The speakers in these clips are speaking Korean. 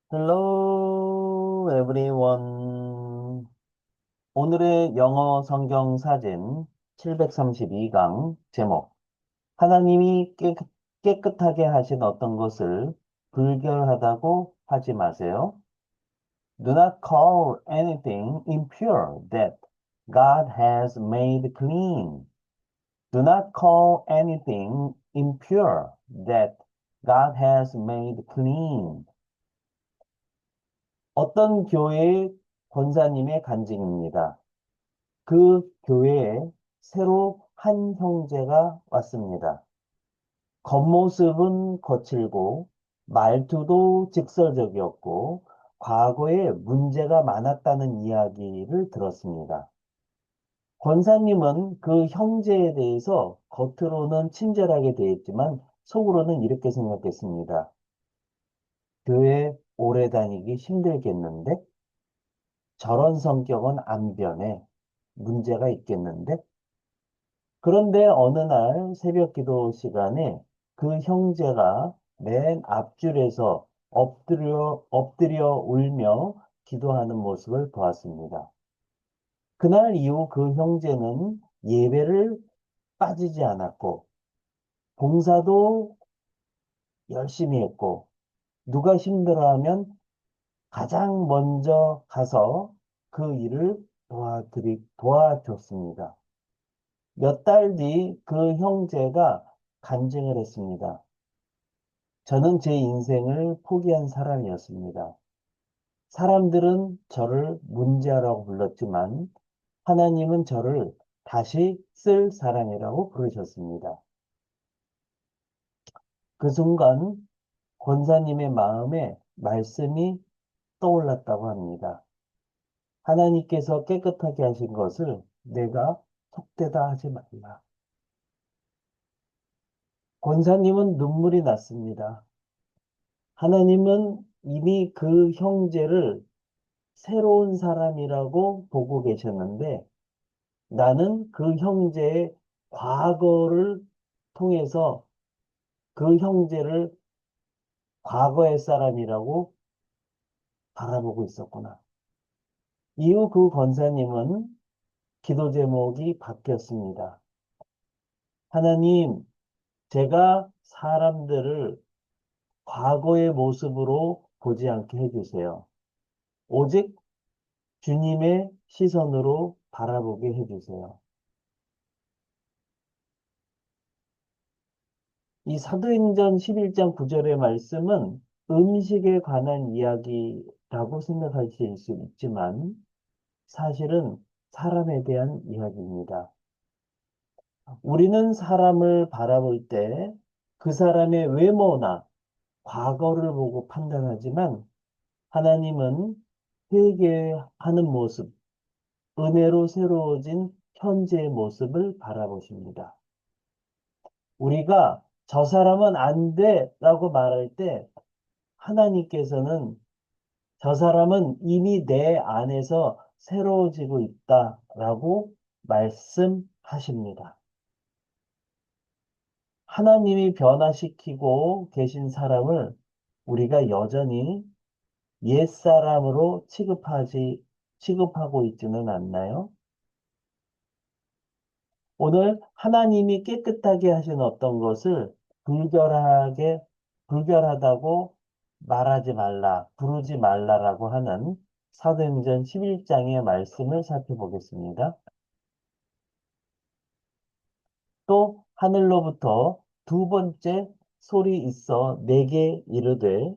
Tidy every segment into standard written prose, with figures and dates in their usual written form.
Hello, everyone. 오늘의 영어 성경 사진 732강 제목. 하나님이 깨끗하게 하신 어떤 것을 불결하다고 하지 마세요. Do not call anything impure that God has made clean. Do not call anything impure that God has made clean. 어떤 교회의 권사님의 간증입니다. 그 교회에 새로 한 형제가 왔습니다. 겉모습은 거칠고 말투도 직설적이었고 과거에 문제가 많았다는 이야기를 들었습니다. 권사님은 그 형제에 대해서 겉으로는 친절하게 대했지만 속으로는 이렇게 생각했습니다. 교회 오래 다니기 힘들겠는데? 저런 성격은 안 변해. 문제가 있겠는데? 그런데 어느 날 새벽 기도 시간에 그 형제가 맨 앞줄에서 엎드려 울며 기도하는 모습을 보았습니다. 그날 이후 그 형제는 예배를 빠지지 않았고, 봉사도 열심히 했고, 누가 힘들어하면 가장 먼저 가서 그 일을 도와줬습니다. 몇 달 뒤 그 형제가 간증을 했습니다. 저는 제 인생을 포기한 사람이었습니다. 사람들은 저를 문제아라고 불렀지만 하나님은 저를 다시 쓸 사람이라고 부르셨습니다. 그 순간 권사님의 마음에 말씀이 떠올랐다고 합니다. 하나님께서 깨끗하게 하신 것을 내가 속되다 하지 말라. 권사님은 눈물이 났습니다. 하나님은 이미 그 형제를 새로운 사람이라고 보고 계셨는데 나는 그 형제의 과거를 통해서 그 형제를 과거의 사람이라고 바라보고 있었구나. 이후 그 권사님은 기도 제목이 바뀌었습니다. 하나님, 제가 사람들을 과거의 모습으로 보지 않게 해주세요. 오직 주님의 시선으로 바라보게 해주세요. 이 사도행전 11장 9절의 말씀은 음식에 관한 이야기라고 생각하실 수 있지만 사실은 사람에 대한 이야기입니다. 우리는 사람을 바라볼 때 그 사람의 외모나 과거를 보고 판단하지만 하나님은 회개하는 모습, 은혜로 새로워진 현재의 모습을 바라보십니다. 우리가 저 사람은 안 돼 라고 말할 때 하나님께서는 저 사람은 이미 내 안에서 새로워지고 있다라고 말씀하십니다. 하나님이 변화시키고 계신 사람을 우리가 여전히 옛사람으로 취급하고 있지는 않나요? 오늘 하나님이 깨끗하게 하신 어떤 것을 불결하다고 말하지 말라, 부르지 말라라고 하는 사도행전 11장의 말씀을 살펴보겠습니다. 또 하늘로부터 두 번째 소리 있어 내게 이르되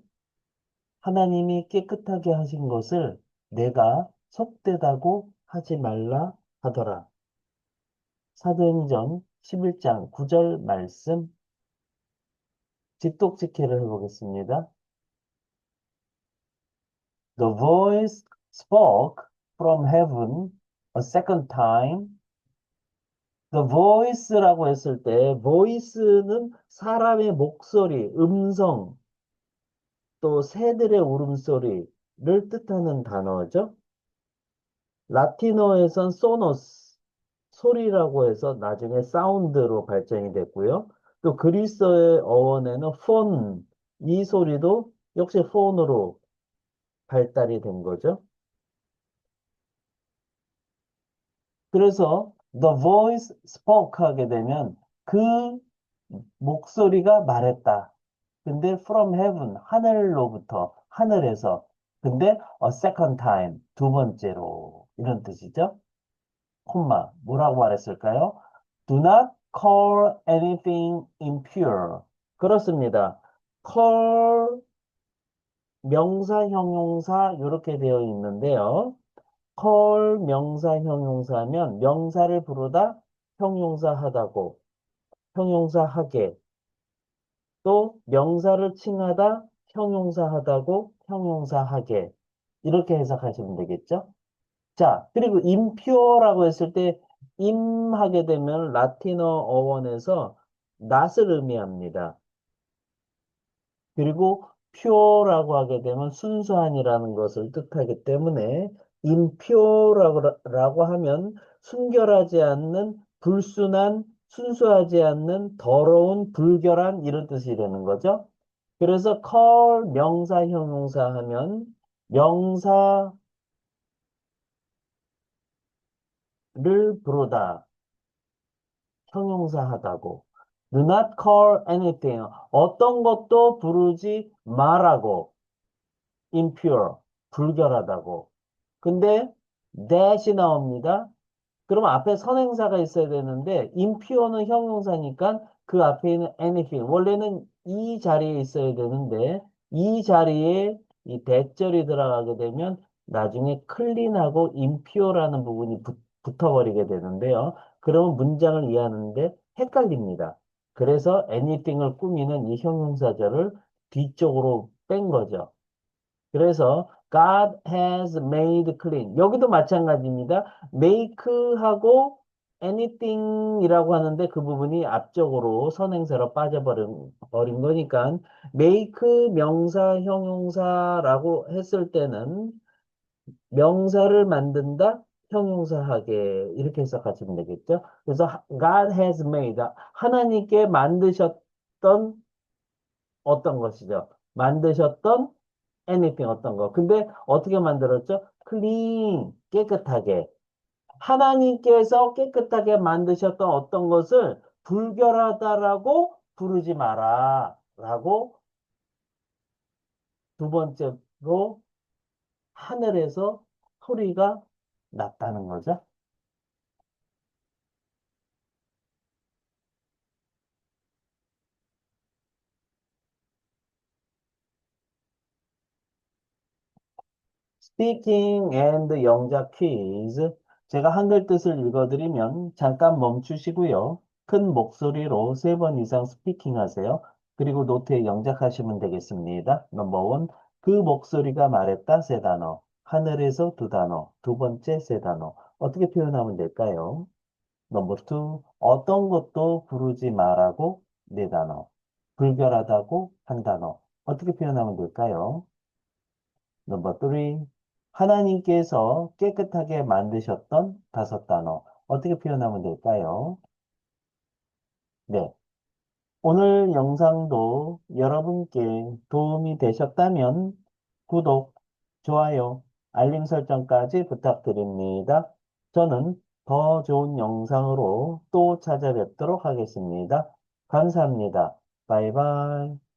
하나님이 깨끗하게 하신 것을 내가 속되다고 하지 말라 하더라. 사도행전 11장 9절 말씀 직독직해를 해보겠습니다. The voice spoke from heaven a second time. The voice라고 했을 때 voice는 사람의 목소리, 음성, 또 새들의 울음소리를 뜻하는 단어죠. 라틴어에선 소노스, 소리라고 해서 나중에 사운드로 발전이 됐고요. 또 그리스어의 어원에는 폰, 이 소리도 역시 폰으로 발달이 된 거죠. 그래서 the voice spoke 하게 되면 그 목소리가 말했다. 근데 from heaven, 하늘로부터, 하늘에서. 근데 a second time, 두 번째로. 이런 뜻이죠. 콤마, 뭐라고 말했을까요? Do not call anything impure. 그렇습니다. call, 명사, 형용사, 이렇게 되어 있는데요. call, 명사, 형용사면 명사를 부르다, 형용사 하다고, 형용사 하게, 또 명사를 칭하다, 형용사 하다고, 형용사 하게. 이렇게 해석하시면 되겠죠? 자, 그리고 임퓨어라고 했을 때, 임 하게 되면 라틴어 어원에서 낫을 의미합니다. 그리고 퓨어라고 하게 되면 순수한이라는 것을 뜻하기 때문에 임퓨어라고 하면 순결하지 않는 불순한 순수하지 않는 더러운 불결한 이런 뜻이 되는 거죠. 그래서 call 명사 형용사 하면 명사를 부르다 형용사 하다고 do not call anything 어떤 것도 부르지 말라고 impure, 불결하다고. 근데 that이 나옵니다. 그러면 앞에 선행사가 있어야 되는데 impure는 형용사니까 그 앞에 있는 anything 원래는 이 자리에 있어야 되는데 이 자리에 이 대절이 들어가게 되면 나중에 clean하고 impure라는 부분이 붙어버리게 되는데요. 그러면 문장을 이해하는데 헷갈립니다. 그래서 anything을 꾸미는 이 형용사절을 뒤쪽으로 뺀 거죠. 그래서 God has made clean. 여기도 마찬가지입니다. make하고 anything이라고 하는데 그 부분이 앞쪽으로 선행사로 빠져버린 거니까 make 명사, 형용사라고 했을 때는 명사를 만든다, 형용사하게 이렇게 해석하시면 되겠죠. 그래서 God has made 하나님께 만드셨던 어떤 것이죠. 만드셨던 anything 어떤 거. 근데 어떻게 만들었죠? clean, 깨끗하게. 하나님께서 깨끗하게 만드셨던 어떤 것을 불결하다라고 부르지 마라. 라고 두 번째로 하늘에서 소리가 났다는 거죠. Speaking and 영작 퀴즈. 제가 한글 뜻을 읽어드리면 잠깐 멈추시고요. 큰 목소리로 세 번 이상 스피킹 하세요. 그리고 노트에 영작하시면 되겠습니다. 넘버 원, 그 목소리가 말했다 세 단어. 하늘에서 두 단어. 두 번째 세 단어. 어떻게 표현하면 될까요? 넘버 투, 어떤 것도 부르지 말라고 네 단어. 불결하다고 한 단어. 어떻게 표현하면 될까요? 넘버 3. 하나님께서 깨끗하게 만드셨던 다섯 단어. 어떻게 표현하면 될까요? 네. 오늘 영상도 여러분께 도움이 되셨다면 구독, 좋아요, 알림 설정까지 부탁드립니다. 저는 더 좋은 영상으로 또 찾아뵙도록 하겠습니다. 감사합니다. 바이바이.